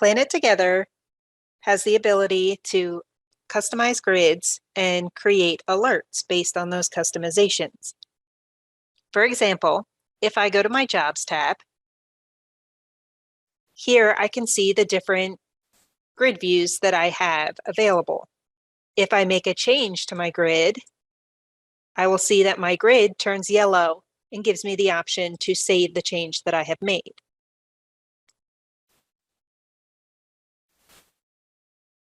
PlanetTogether has the ability to customize grids and create alerts based on those customizations. For example, if I go to my Jobs tab, here I can see the different grid views that I have available. If I make a change to my grid, I will see that my grid turns yellow and gives me the option to save the change that I have made.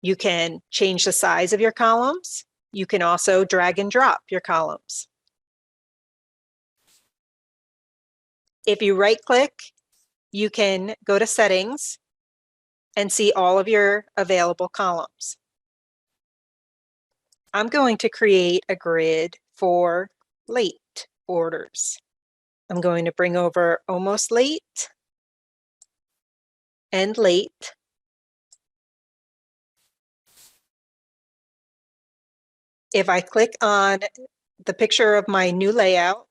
You can change the size of your columns. You can also drag and drop your columns. If you right-click, you can go to Settings and see all of your available columns. I'm going to create a grid for late orders. I'm going to bring over almost late and late. If I click on the picture of my new layout,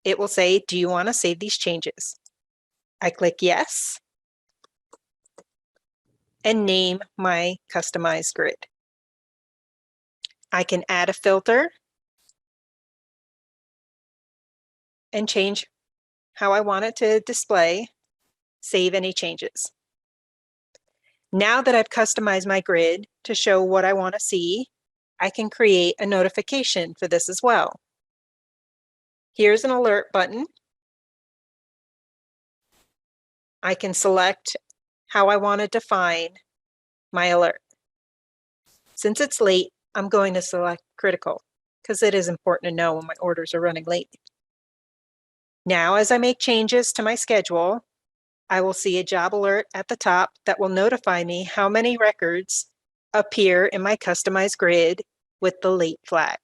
it will say, do you want to save these changes? I click yes and name my customized grid. I can add a filter and change how I want it to display, save any changes. Now that I've customized my grid to show what I want to see, I can create a notification for this as well. Here's an alert button. I can select how I want to define my alert. Since it's late, I'm going to select critical because it is important to know when my orders are running late. Now, as I make changes to my schedule, I will see a job alert at the top that will notify me how many records appear in my customized grid with the late flag.